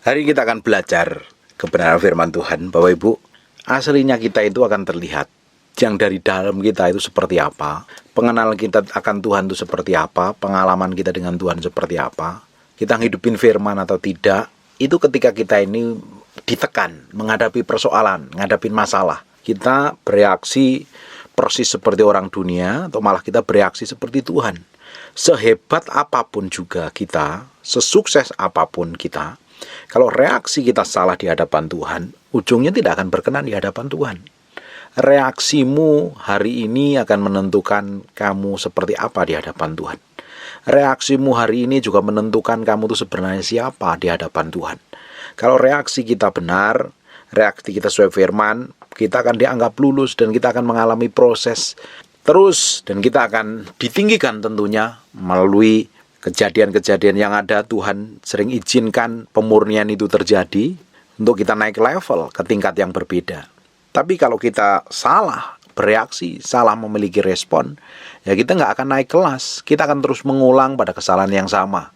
Hari ini kita akan belajar kebenaran firman Tuhan. Bapak Ibu, aslinya kita itu akan terlihat. Yang dari dalam kita itu seperti apa, pengenalan kita akan Tuhan itu seperti apa, pengalaman kita dengan Tuhan seperti apa, kita ngidupin firman atau tidak, itu ketika kita ini ditekan, menghadapi persoalan, menghadapi masalah, kita bereaksi persis seperti orang dunia, atau malah kita bereaksi seperti Tuhan. Sehebat apapun juga kita, sesukses apapun kita, kalau reaksi kita salah di hadapan Tuhan, ujungnya tidak akan berkenan di hadapan Tuhan. Reaksimu hari ini akan menentukan kamu seperti apa di hadapan Tuhan. Reaksimu hari ini juga menentukan kamu itu sebenarnya siapa di hadapan Tuhan. Kalau reaksi kita benar, reaksi kita sesuai firman, kita akan dianggap lulus dan kita akan mengalami proses terus, dan kita akan ditinggikan tentunya melalui kejadian-kejadian yang ada. Tuhan sering izinkan pemurnian itu terjadi untuk kita naik level ke tingkat yang berbeda. Tapi kalau kita salah bereaksi, salah memiliki respon, ya kita nggak akan naik kelas. Kita akan terus mengulang pada kesalahan yang sama.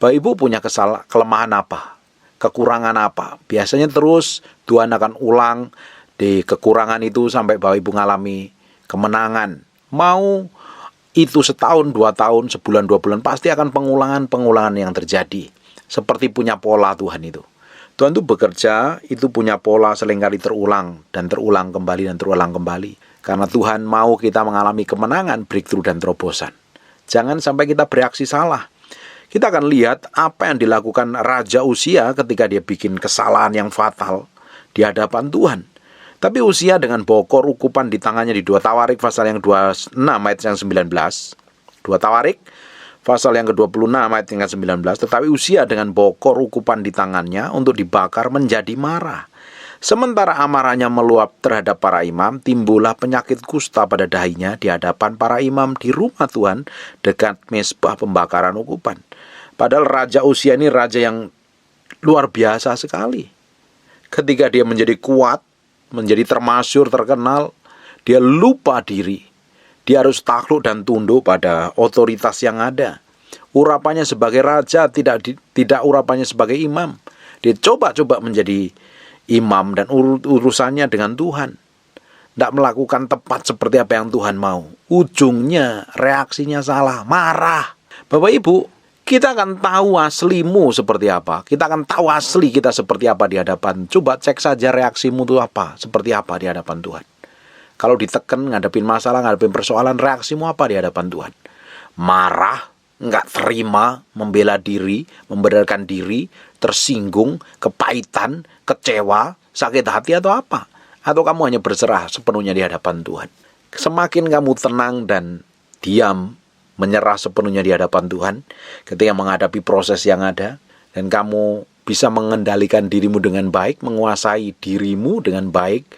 Bapak Ibu punya kelemahan apa? Kekurangan apa? Biasanya terus Tuhan akan ulang di kekurangan itu sampai Bapak Ibu ngalami kemenangan. Mau itu setahun, 2 tahun, sebulan, 2 bulan, pasti akan pengulangan-pengulangan yang terjadi. Seperti punya pola Tuhan itu. Tuhan itu bekerja, itu punya pola seringkali terulang, dan terulang kembali, dan terulang kembali. Karena Tuhan mau kita mengalami kemenangan, breakthrough, dan terobosan. Jangan sampai kita bereaksi salah. Kita akan lihat apa yang dilakukan Raja Uzia ketika dia bikin kesalahan yang fatal di hadapan Tuhan. Tapi Uzia dengan bokor ukupan di tangannya di 2 Tawarik pasal yang 26 ayat yang 19. 2 Tawarik pasal yang ke-26 ayat yang ke-19. Tetapi Uzia dengan bokor ukupan di tangannya untuk dibakar menjadi marah. Sementara amarahnya meluap terhadap para imam, timbullah penyakit kusta pada dahinya di hadapan para imam di rumah Tuhan dekat mezbah pembakaran ukupan. Padahal Raja Uzia ini raja yang luar biasa sekali. Ketika dia menjadi kuat, menjadi termasyur, terkenal, dia lupa diri. Dia harus takluk dan tunduk pada otoritas yang ada. Urapannya sebagai raja, tidak urapannya sebagai imam. Dia coba-coba menjadi imam dan urusannya dengan Tuhan. Tidak melakukan tepat seperti apa yang Tuhan mau. Ujungnya reaksinya salah, marah. Bapak Ibu, kita akan tahu aslimu seperti apa. Kita akan tahu asli kita seperti apa di hadapan. Coba cek saja reaksimu itu apa, seperti apa di hadapan Tuhan. Kalau ditekan, ngadepin masalah, ngadepin persoalan, reaksimu apa di hadapan Tuhan? Marah, nggak terima, membela diri, membenarkan diri, tersinggung, kepahitan, kecewa, sakit hati atau apa? Atau kamu hanya berserah sepenuhnya di hadapan Tuhan? Semakin kamu tenang dan diam, menyerah sepenuhnya di hadapan Tuhan ketika menghadapi proses yang ada, dan kamu bisa mengendalikan dirimu dengan baik, menguasai dirimu dengan baik,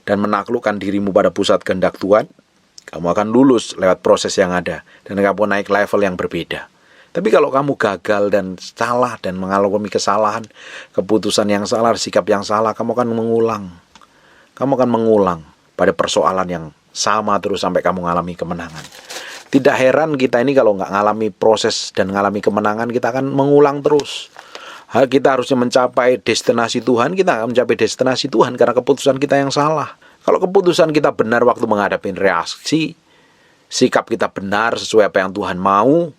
dan menaklukkan dirimu pada pusat kehendak Tuhan, kamu akan lulus lewat proses yang ada, dan kamu naik level yang berbeda. Tapi kalau kamu gagal dan salah dan mengalami kesalahan, keputusan yang salah, sikap yang salah, kamu akan mengulang. Kamu akan mengulang pada persoalan yang sama terus sampai kamu mengalami kemenangan. Tidak heran kita ini kalau nggak ngalami proses dan ngalami kemenangan, kita akan mengulang terus. Kita harusnya mencapai destinasi Tuhan, kita akan mencapai destinasi Tuhan karena keputusan kita yang salah. Kalau keputusan kita benar waktu menghadapi reaksi, sikap kita benar sesuai apa yang Tuhan mau,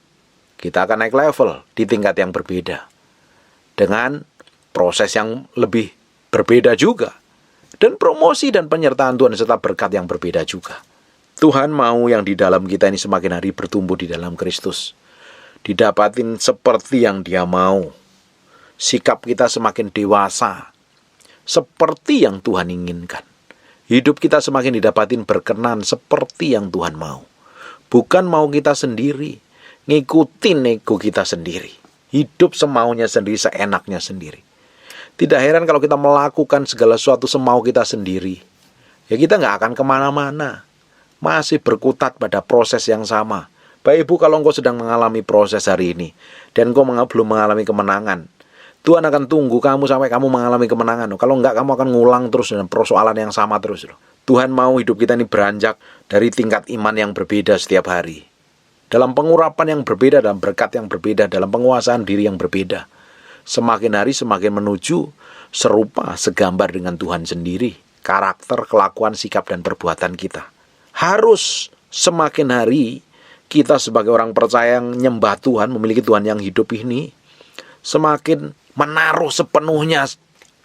kita akan naik level di tingkat yang berbeda. Dengan proses yang lebih berbeda juga. Dan promosi dan penyertaan Tuhan serta berkat yang berbeda juga. Tuhan mau yang di dalam kita ini semakin hari bertumbuh di dalam Kristus. Didapatin seperti yang Dia mau. Sikap kita semakin dewasa. Seperti yang Tuhan inginkan. Hidup kita semakin didapatin berkenan seperti yang Tuhan mau. Bukan mau kita sendiri. Ngikutin ego kita sendiri. Hidup semaunya sendiri, seenaknya sendiri. Tidak heran kalau kita melakukan segala sesuatu semau kita sendiri. Ya kita nggak akan kemana-mana. Masih berkutat pada proses yang sama. Bapak Ibu, kalau engkau sedang mengalami proses hari ini dan engkau belum mengalami kemenangan, Tuhan akan tunggu kamu sampai kamu mengalami kemenangan. Kalau enggak, kamu akan ngulang terus dengan persoalan yang sama terus. Tuhan mau hidup kita ini beranjak dari tingkat iman yang berbeda setiap hari. Dalam pengurapan yang berbeda, dalam berkat yang berbeda, dalam penguasaan diri yang berbeda. Semakin hari semakin menuju serupa, segambar dengan Tuhan sendiri. Karakter, kelakuan, sikap, dan perbuatan kita. Harus semakin hari kita sebagai orang percaya yang nyembah Tuhan, memiliki Tuhan yang hidup ini, semakin menaruh sepenuhnya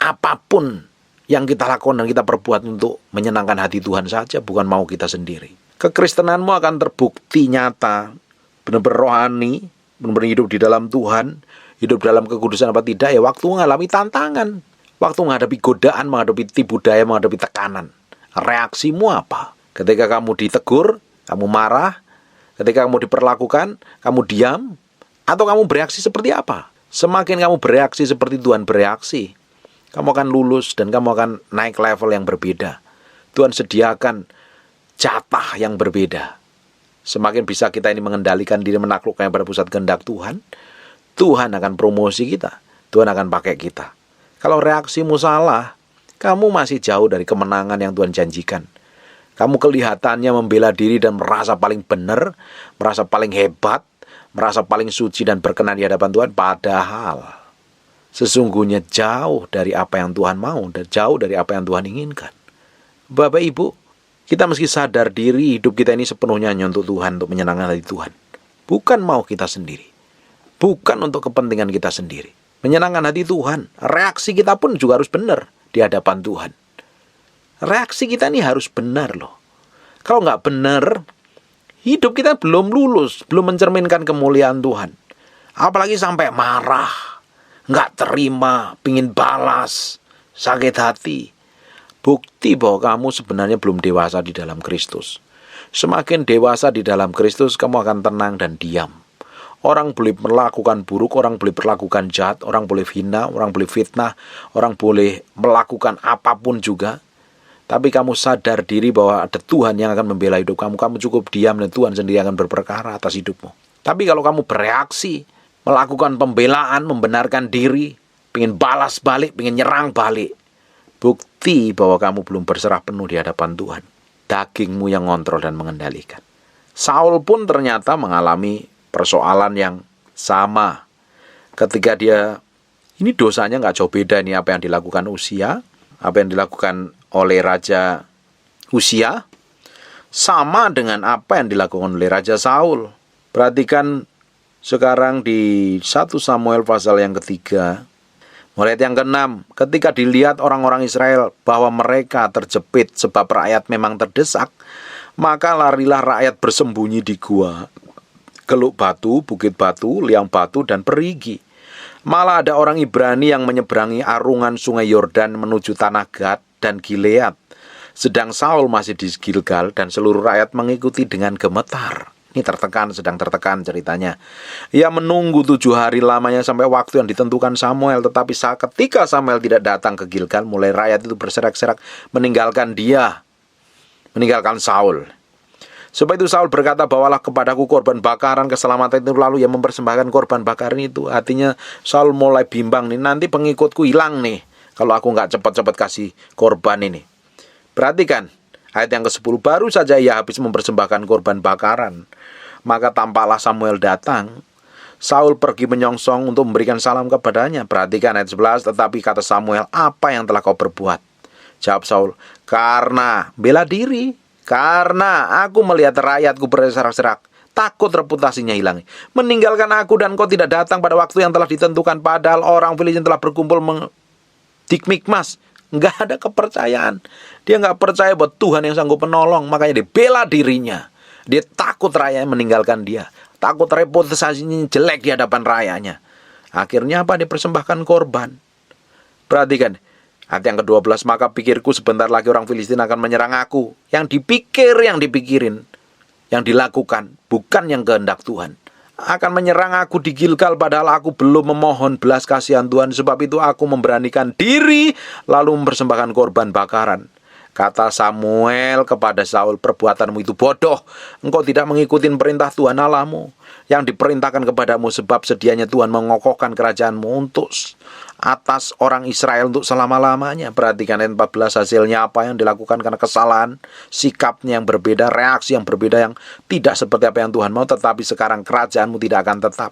apapun yang kita lakukan dan kita perbuat untuk menyenangkan hati Tuhan saja, bukan mau kita sendiri. Kekristenanmu akan terbukti nyata, benar-benar rohani, benar-benar hidup di dalam Tuhan, hidup dalam kekudusan apa tidak, ya waktu mengalami tantangan, waktu menghadapi godaan, menghadapi tipu daya, menghadapi tekanan. Reaksimu apa? Ketika kamu ditegur, kamu marah. Ketika kamu diperlakukan, kamu diam. Atau kamu bereaksi seperti apa? Semakin kamu bereaksi seperti Tuhan bereaksi, kamu akan lulus dan kamu akan naik level yang berbeda. Tuhan sediakan jatah yang berbeda. Semakin bisa kita ini mengendalikan diri, menaklukkan pada pusat kehendak Tuhan, Tuhan akan promosi kita. Tuhan akan pakai kita. Kalau reaksimu salah, kamu masih jauh dari kemenangan yang Tuhan janjikan. Kamu kelihatannya membela diri dan merasa paling benar, merasa paling hebat, merasa paling suci dan berkenan di hadapan Tuhan. Padahal sesungguhnya jauh dari apa yang Tuhan mau dan jauh dari apa yang Tuhan inginkan. Bapak Ibu, kita mesti sadar diri hidup kita ini sepenuhnya hanya untuk Tuhan, untuk menyenangkan hati Tuhan. Bukan mau kita sendiri. Bukan untuk kepentingan kita sendiri. Menyenangkan hati Tuhan. Reaksi kita pun juga harus benar di hadapan Tuhan. Reaksi kita ini harus benar loh. Kalau nggak benar, hidup kita belum lulus, belum mencerminkan kemuliaan Tuhan. Apalagi sampai marah, nggak terima, pingin balas, sakit hati. Bukti bahwa kamu sebenarnya belum dewasa di dalam Kristus. Semakin dewasa di dalam Kristus, kamu akan tenang dan diam. Orang boleh melakukan buruk, orang boleh melakukan jahat, orang boleh hina, orang boleh fitnah, orang boleh melakukan apapun juga. Tapi kamu sadar diri bahwa ada Tuhan yang akan membela hidup kamu. Kamu cukup diam dan Tuhan sendiri akan berperkara atas hidupmu. Tapi kalau kamu bereaksi, melakukan pembelaan, membenarkan diri, pengen balas balik, pengen nyerang balik, bukti bahwa kamu belum berserah penuh di hadapan Tuhan. Dagingmu yang ngontrol dan mengendalikan. Saul pun ternyata mengalami persoalan yang sama. Ketika dia, ini dosanya nggak jauh beda ini apa yang dilakukan Uzia, apa yang dilakukan oleh Raja Uzia, sama dengan apa yang dilakukan oleh Raja Saul. Perhatikan sekarang di 1 Samuel pasal yang ketiga, mulai ayat yang ke-6. Ketika dilihat orang-orang Israel bahwa mereka terjepit sebab rakyat memang terdesak, maka larilah rakyat bersembunyi di gua, geluk batu, bukit batu, liang batu, dan perigi. Malah ada orang Ibrani yang menyeberangi arungan sungai Yordan menuju tanah Gad dan Gilead. Sedang Saul masih di Gilgal dan seluruh rakyat mengikuti dengan gemetar. Ini tertekan, sedang tertekan ceritanya. Ia menunggu 7 hari lamanya sampai waktu yang ditentukan Samuel. Tetapi ketika Samuel tidak datang ke Gilgal, mulai rakyat itu berserak-serak meninggalkan dia, meninggalkan Saul. Sebab itu Saul berkata, bawalah kepadaku korban bakaran keselamatan itu. Lalu ia mempersembahkan korban bakaran itu. Artinya Saul mulai bimbang nih, nanti pengikutku hilang nih kalau aku nggak cepat-cepat kasih korban ini. Perhatikan ayat yang ke-10. Baru saja ia habis mempersembahkan korban bakaran, maka tampaklah Samuel datang. Saul pergi menyongsong untuk memberikan salam kepadanya. Perhatikan ayat 11. Tetapi kata Samuel, apa yang telah kau perbuat? Jawab Saul, karena bela diri, karena aku melihat rakyatku berserak-serak, takut reputasinya hilang, meninggalkan aku dan kau tidak datang pada waktu yang telah ditentukan. Padahal orang Filistin telah berkumpul di Mikmas. Nggak ada kepercayaan. Dia nggak percaya bahwa Tuhan yang sanggup menolong. Makanya dia bela dirinya. Dia takut rakyatnya meninggalkan dia. Takut reputasinya jelek di hadapan rakyatnya. Akhirnya apa? Dia persembahkan korban. Perhatikan ayat yang ke-12. Maka pikirku sebentar lagi orang Filistin akan menyerang aku. Yang dipikirin, yang dilakukan, bukan yang kehendak Tuhan. Akan menyerang aku di Gilgal, padahal aku belum memohon belas kasihan Tuhan. Sebab itu aku memberanikan diri lalu mempersembahkan korban bakaran. Kata Samuel kepada Saul, perbuatanmu itu bodoh. Engkau tidak mengikuti perintah Tuhan Allahmu. yang diperintahkan kepadamu, sebab sedianya Tuhan mengokohkan kerajaanmu untuk atas orang Israel untuk selama-lamanya. Perhatikan ayat 14, hasilnya apa yang dilakukan karena kesalahan, sikapnya yang berbeda, reaksi yang berbeda yang tidak seperti apa yang Tuhan mau. Tetapi sekarang kerajaanmu tidak akan tetap.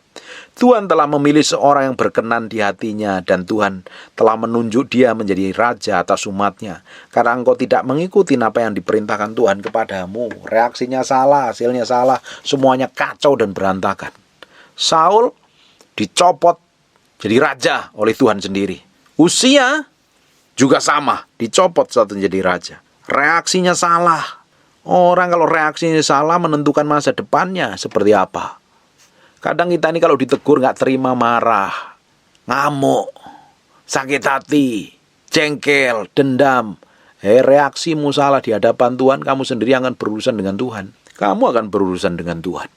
Tuhan telah memilih seorang yang berkenan di hatinya, dan Tuhan telah menunjuk dia menjadi raja atas umatnya. Karena engkau tidak mengikuti apa yang diperintahkan Tuhan kepadamu. Reaksinya salah, hasilnya salah, semuanya kacau dan berantakan. Saul dicopot jadi raja oleh Tuhan sendiri. Uzia juga sama, dicopot saat menjadi raja. Reaksinya salah. Orang kalau reaksinya salah menentukan masa depannya seperti apa. Kadang kita ini kalau ditegur nggak terima, marah, ngamuk, sakit hati, jengkel, dendam. Reaksimu salah di hadapan Tuhan, kamu sendiri akan berurusan dengan Tuhan. Kamu akan berurusan dengan Tuhan.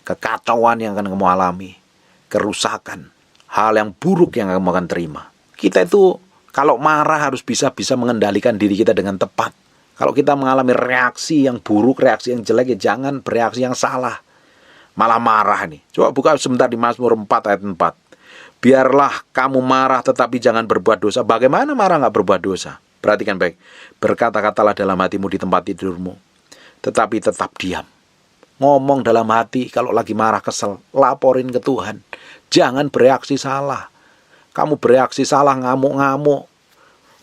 Kekacauan yang akan kamu alami, kerusakan, hal yang buruk yang kamu akan terima. Kita itu kalau marah harus bisa mengendalikan diri kita dengan tepat. Kalau kita mengalami reaksi yang buruk, reaksi yang jelek, ya jangan bereaksi yang salah. Malah marah nih. Coba buka sebentar di Mazmur 4 ayat 4. Biarlah kamu marah tetapi jangan berbuat dosa. Bagaimana marah nggak berbuat dosa? Perhatikan baik. Berkata-katalah dalam hatimu di tempat tidurmu, tetapi tetap diam. Ngomong dalam hati kalau lagi marah, kesel, laporin ke Tuhan. Jangan bereaksi salah. Kamu bereaksi salah, ngamuk-ngamuk,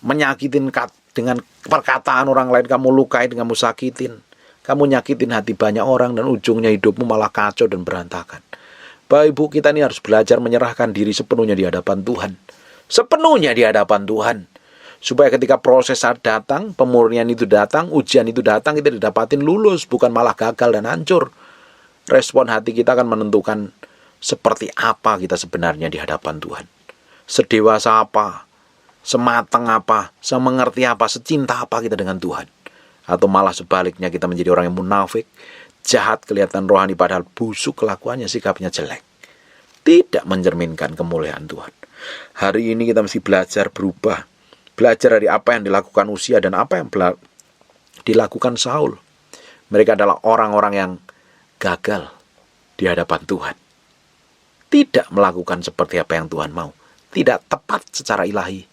menyakitin dengan perkataan orang lain, kamu lukain, kamu sakitin. Kamu nyakitin hati banyak orang dan ujungnya hidupmu malah kacau dan berantakan. Bapak Ibu, kita ini harus belajar menyerahkan diri sepenuhnya di hadapan Tuhan. Sepenuhnya di hadapan Tuhan. Supaya ketika proses datang, pemurnian itu datang, ujian itu datang, kita didapatin lulus, bukan malah gagal dan hancur. Respon hati kita akan menentukan seperti apa kita sebenarnya di hadapan Tuhan. Sedewasa apa, sematang apa, semengerti apa, secinta apa kita dengan Tuhan. Atau malah sebaliknya kita menjadi orang yang munafik, jahat, kelihatan rohani padahal busuk kelakuannya, sikapnya jelek. Tidak mencerminkan kemuliaan Tuhan. Hari ini kita mesti belajar berubah. Belajar dari apa yang dilakukan Uzia dan apa yang dilakukan Saul. Mereka adalah orang-orang yang gagal di hadapan Tuhan. Tidak melakukan seperti apa yang Tuhan mau. Tidak tepat secara ilahi.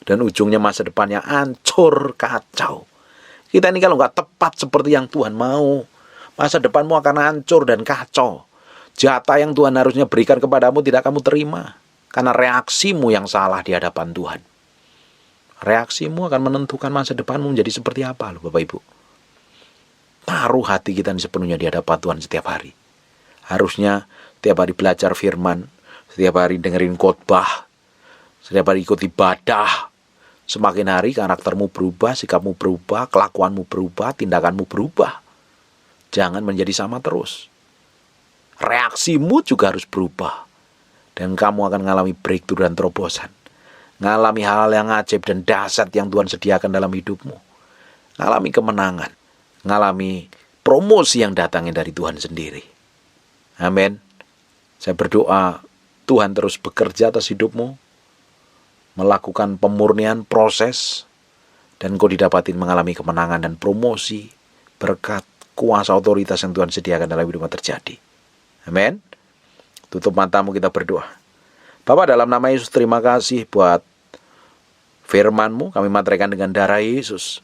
Dan ujungnya masa depannya hancur, kacau. Kita ini kalau nggak tepat seperti yang Tuhan mau, masa depanmu akan hancur dan kacau. Jatah yang Tuhan harusnya berikan kepadamu tidak kamu terima. Karena reaksimu yang salah di hadapan Tuhan. Reaksimu akan menentukan masa depanmu menjadi seperti apa, loh Bapak Ibu. Taruh hati kita sepenuhnya di hadapan Tuhan setiap hari. Harusnya setiap hari belajar firman, setiap hari dengerin khotbah, setiap hari ikut ibadah. Semakin hari karaktermu berubah, sikapmu berubah, kelakuanmu berubah, tindakanmu berubah. Jangan menjadi sama terus. Reaksimu juga harus berubah. Dan kamu akan mengalami breakthrough dan terobosan. Ngalami hal yang ajaib dan dahsyat yang Tuhan sediakan dalam hidupmu. Ngalami kemenangan. Ngalami promosi yang datangnya dari Tuhan sendiri. Amin. Saya berdoa Tuhan terus bekerja atas hidupmu. Melakukan pemurnian proses. Dan kau didapatin mengalami kemenangan dan promosi. Berkat kuasa otoritas yang Tuhan sediakan dalam hidupmu terjadi. Amin. Tutup matamu, kita berdoa. Bapa, dalam nama Yesus, terima kasih buat firman-Mu. Kami materaikan dengan darah Yesus.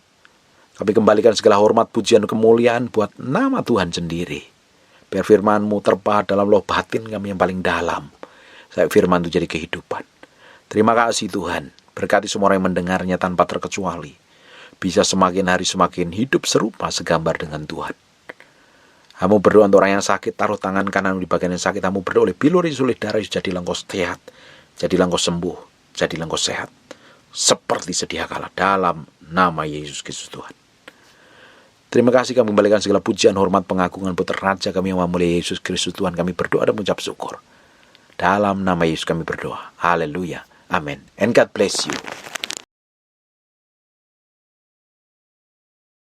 Kami kembalikan segala hormat, pujian, kemuliaan buat nama Tuhan sendiri. Biar firman-Mu terpahat dalam loh batin kami yang paling dalam. Saya firman itu jadi kehidupan. Terima kasih Tuhan. Berkati semua orang yang mendengarnya tanpa terkecuali. Bisa semakin hari semakin hidup serupa segambar dengan Tuhan. Kamu berdoa untuk orang yang sakit, taruh tangan kanan di bagian yang sakit. Kamu berdoa oleh bilur sulih darah, jadilah engkau sehat, jadilah engkau sembuh, jadilah engkau sehat. Seperti sedia kala dalam nama Yesus Kristus Tuhan. Terima kasih, kami kembalikan segala pujian, hormat, pengagungan putra Raja kami yang memuliakan Yesus Kristus Tuhan. Kami berdoa dan mengucap syukur. Dalam nama Yesus kami berdoa. Haleluya. Amin. And God bless you.